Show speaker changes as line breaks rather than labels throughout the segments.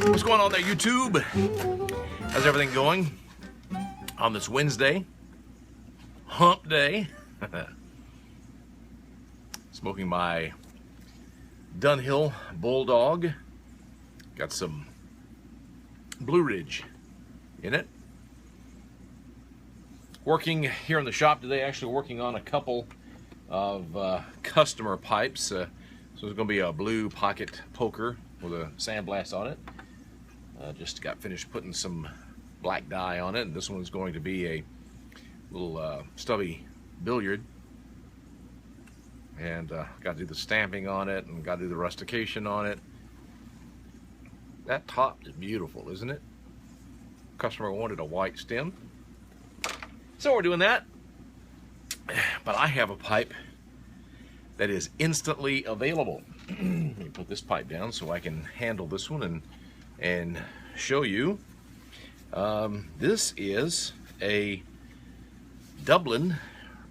What's going on there, YouTube? How's everything going on this Wednesday? Hump day. Smoking my Dunhill Bulldog. Got some Blue Ridge in it. Working here in the shop today, actually working on a couple of customer pipes. So there's going to be a blue pocket poker with a sandblast on it. Just got finished putting some black dye on it, and this one is going to be a little stubby billiard. And got to do the stamping on it, and got to do the rustication on it. That top is beautiful, isn't it? Customer wanted a white stem, so we're doing that. But I have a pipe that is instantly available. Let me put this pipe down so I can handle this one and show you. This is a Dublin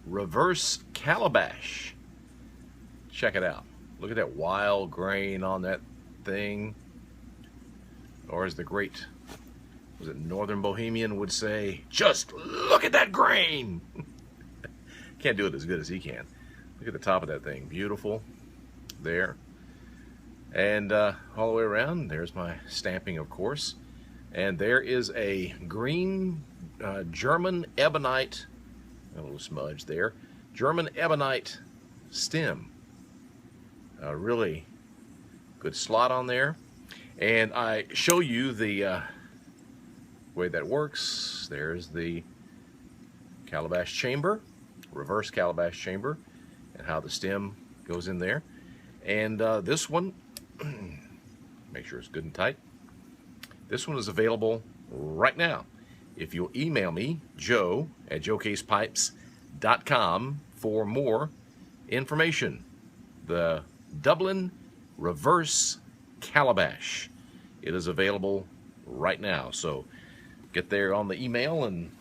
reverse Calabash. Check it out. Look at that wild grain on that thing. Or as the great, was it Northern Bohemian would say, just look at that grain. Can't do it as good as he can. Look at the top of that thing. Beautiful. There. And all the way around, there's my stamping, of course. And there is a green German ebonite, a little smudge there, German ebonite stem. Really good slot on there. And I show you the way that works. There's the Calabash chamber, reverse Calabash chamber, and how the stem goes in there. And this one, make sure it's good and tight. This one is available right now. If you'll email me, joe@joecasepipes.com, for more information. The Dublin reverse Calabash. It is available right now. So get there on the email and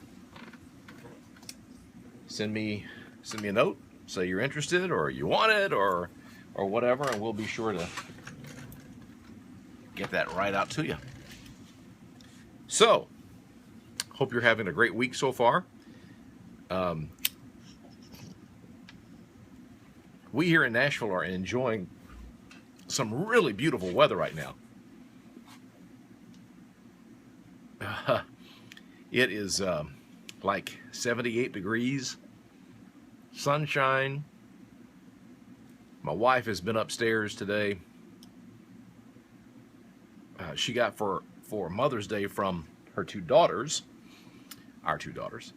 send me a note. Say you're interested or you want it or whatever, and we'll be sure to get that right out to you. So, hope you're having a great week so far. We here in Nashville are enjoying some really beautiful weather right now. It is like 78 degrees, sunshine. My wife has been upstairs today. She got for Mother's Day from her two daughters, our two daughters.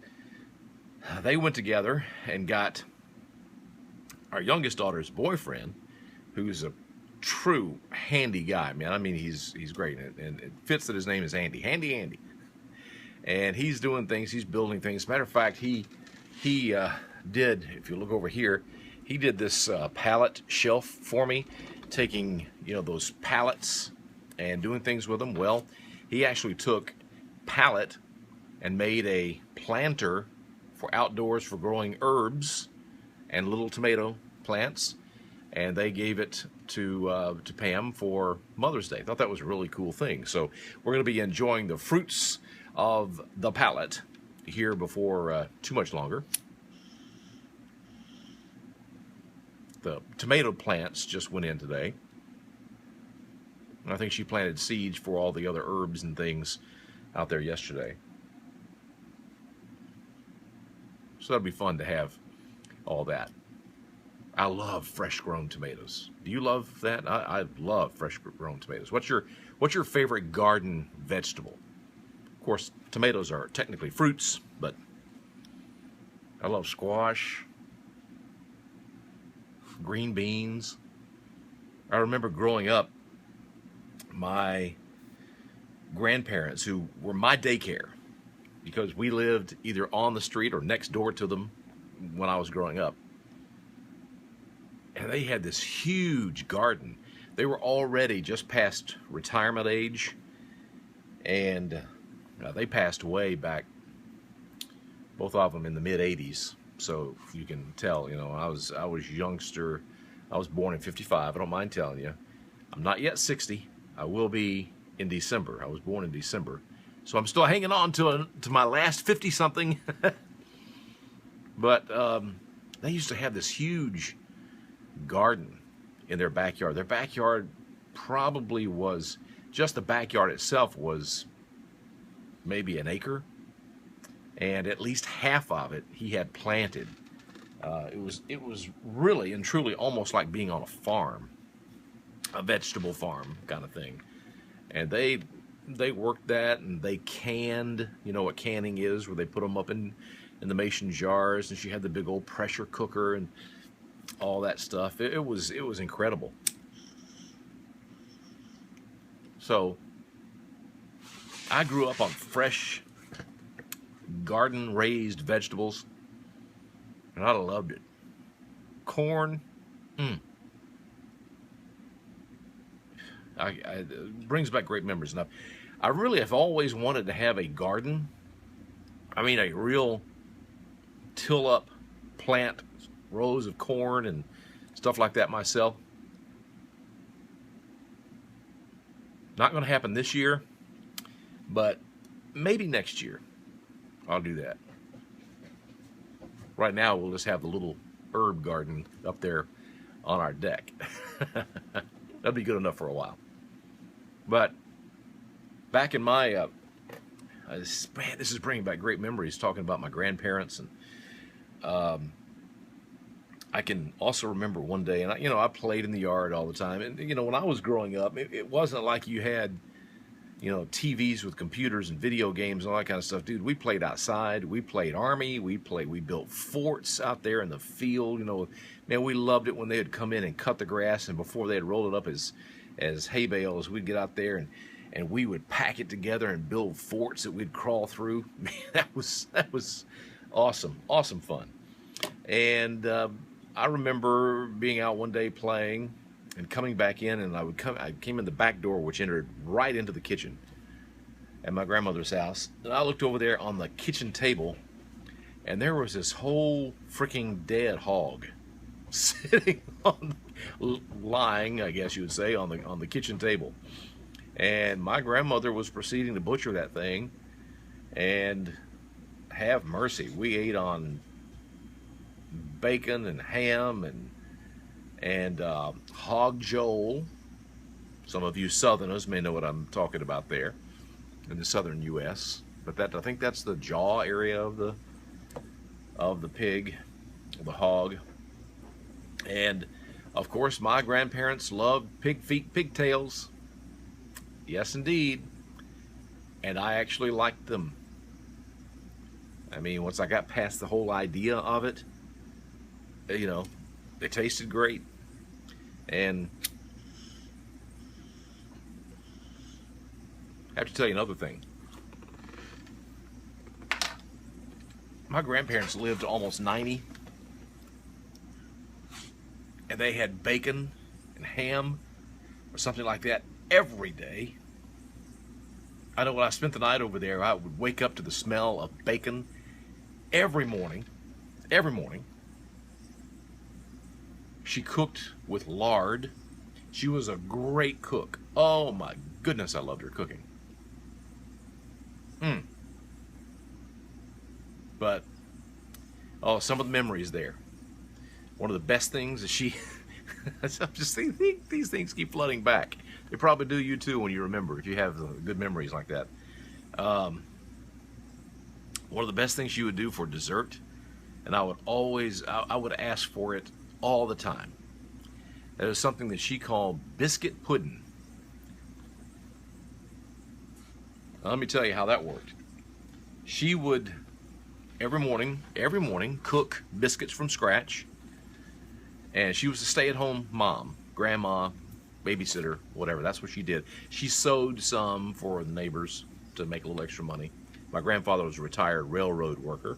They went together and got our youngest daughter's boyfriend, who's a true handy guy, man. I mean, he's great, and it fits that his name is Andy. Handy Andy. And he's doing things, he's building things. Matter of fact, he did, if you look over here, he did this pallet shelf for me, taking, those pallets and doing things with them. Well, he actually took pallet and made a planter for outdoors for growing herbs and little tomato plants, and they gave it to Pam for Mother's Day. I thought that was a really cool thing. So we're going to be enjoying the fruits of the pallet here before too much longer. The tomato plants just went in today. And I think she planted seeds for all the other herbs and things out there yesterday. So that'll be fun to have all that. I love fresh grown tomatoes. Do you love that? I love fresh grown tomatoes. What's your favorite garden vegetable? Of course, tomatoes are technically fruits, but I love squash, green beans. I remember growing up, my grandparents, who were my daycare, because we lived either on the street or next door to them when I was growing up. And they had this huge garden. They were already just past retirement age, and they passed away back, both of them in the mid-'80s. So you can tell, I was youngster. I was born in '55. I don't mind telling you. I'm not yet 60. I will be in December. I was born in December. So I'm still hanging on to my last 50-something. But they used to have this huge garden in their backyard. Their backyard probably was, just the backyard itself was maybe an acre. And at least half of it he had planted. It was really and truly almost like being on a farm, a vegetable farm kind of thing. And they worked that, and they canned. You know what canning is, where they put them up in the mason jars, and she had the big old pressure cooker and all that stuff. It was incredible. So I grew up on fresh garden raised vegetables, and I loved it. Corn, it brings back great memories. And I really have always wanted to have a garden. I mean, a real till up, plant rows of corn and stuff like that myself. Not going to happen this year, but maybe next year I'll do that. Right now we'll just have the little herb garden up there on our deck. That'll be good enough for a while. But back in my man, this is bringing back great memories, talking about my grandparents. And I can also remember one day, and I played in the yard all the time. And when I was growing up, it wasn't like you had TVs with computers and video games and all that kind of stuff. Dude, we played outside. We played Army. We built forts out there in the field. Man, we loved it when they would come in and cut the grass, and before they had rolled it up as hay bales, we'd get out there and we would pack it together and build forts that we'd crawl through. Man, that was awesome fun. And I remember being out one day playing and coming back in, and I came in the back door, which entered right into the kitchen at my grandmother's house. And I looked over there on the kitchen table, and there was this whole freaking dead hog sitting lying, I guess you would say, on the kitchen table. And my grandmother was proceeding to butcher that thing, and have mercy, we ate on bacon and ham and hog joel. Some of you Southerners may know what I'm talking about there in the southern U.S. But I think that's the jaw area of the pig, the hog. And of course, my grandparents loved pig feet, pigtails. Yes, indeed. And I actually liked them. I mean, once I got past the whole idea of it, they tasted great. And I have to tell you another thing. My grandparents lived almost 90, and they had bacon and ham or something like that every day. I know when I spent the night over there, I would wake up to the smell of bacon every morning. Every morning. She cooked with lard. She was a great cook. Oh my goodness, I loved her cooking. But, some of the memories there. One of the best things is I'm just thinking, these things keep flooding back. They probably do you too when you remember, if you have good memories like that. One of the best things she would do for dessert, and I would ask for it all the time. That is something that she called biscuit pudding. Now, let me tell you how that worked. She would every morning cook biscuits from scratch, and she was a stay-at-home mom, grandma, babysitter, whatever. That's what she did. She sewed some for the neighbors to make a little extra money. My grandfather was a retired railroad worker.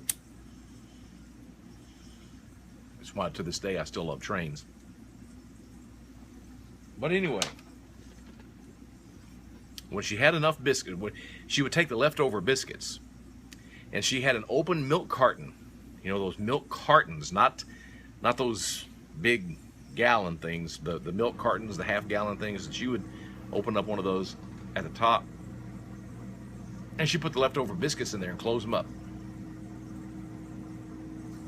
That's why to this day I still love trains. But anyway, when she had enough biscuit, she would take the leftover biscuits, and she had an open milk carton. Those milk cartons, not those big gallon things, the milk cartons, the half-gallon things. That she would open up one of those, at the top, and she'd put the leftover biscuits in there and close them up.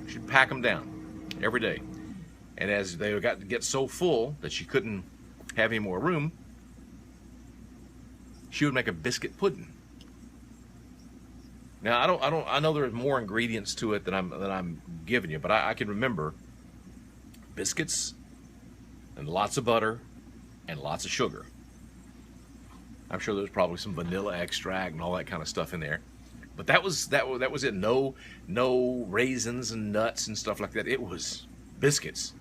She'd pack them down every day. And as they got to get so full that she couldn't have any more room, she would make a biscuit pudding. Now I know there's more ingredients to it than I'm giving you, but I can remember biscuits and lots of butter and lots of sugar. I'm sure there's probably some vanilla extract and all that kind of stuff in there. But that was it. No raisins and nuts and stuff like that. It was biscuits.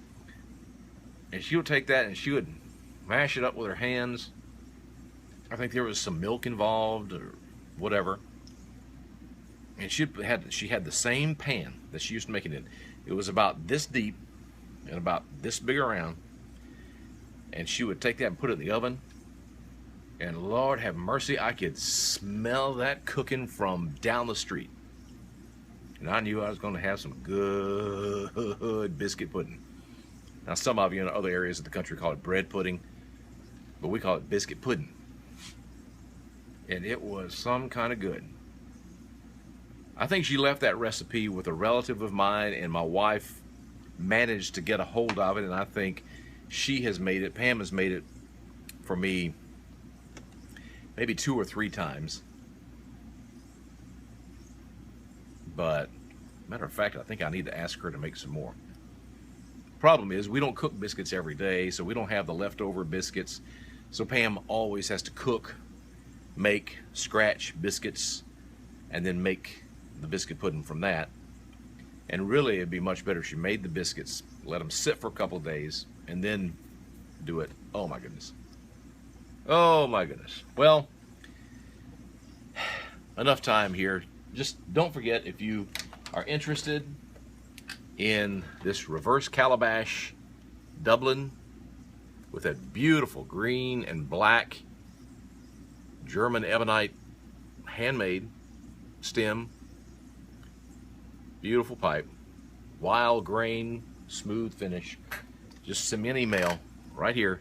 And she would take that and she would mash it up with her hands. I think there was some milk involved or whatever. And she had the same pan that she used to make it in. It was about this deep and about this big around. And she would take that and put it in the oven. And Lord have mercy, I could smell that cooking from down the street. And I knew I was going to have some good biscuit pudding. Now, some of you in other areas of the country call it bread pudding, but we call it biscuit pudding. And it was some kind of good. I think she left that recipe with a relative of mine, and my wife managed to get a hold of it, and I think she has made it, Pam has made it for me maybe 2 or 3 times. But matter of fact, I think I need to ask her to make some more. Problem is, we don't cook biscuits every day, so we don't have the leftover biscuits. So Pam always has to cook, make, scratch biscuits, and then make the biscuit pudding from that. And really, it'd be much better if she made the biscuits, let them sit for a couple of days, and then do it. Oh my goodness. Oh my goodness. Well, enough time here. Just don't forget, if you are interested in this reverse calabash Dublin with a beautiful green and black German ebonite handmade stem, beautiful pipe, wild grain, smooth finish, just send me an email right here,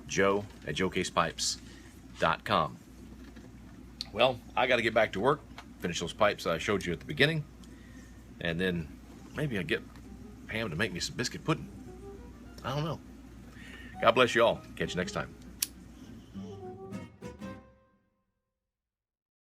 joe@joecasepipes.com. Well, I got to get back to work, finish those pipes I showed you at the beginning, and then maybe I get Pam to make me some biscuit pudding. I don't know. God bless you all. Catch you next time.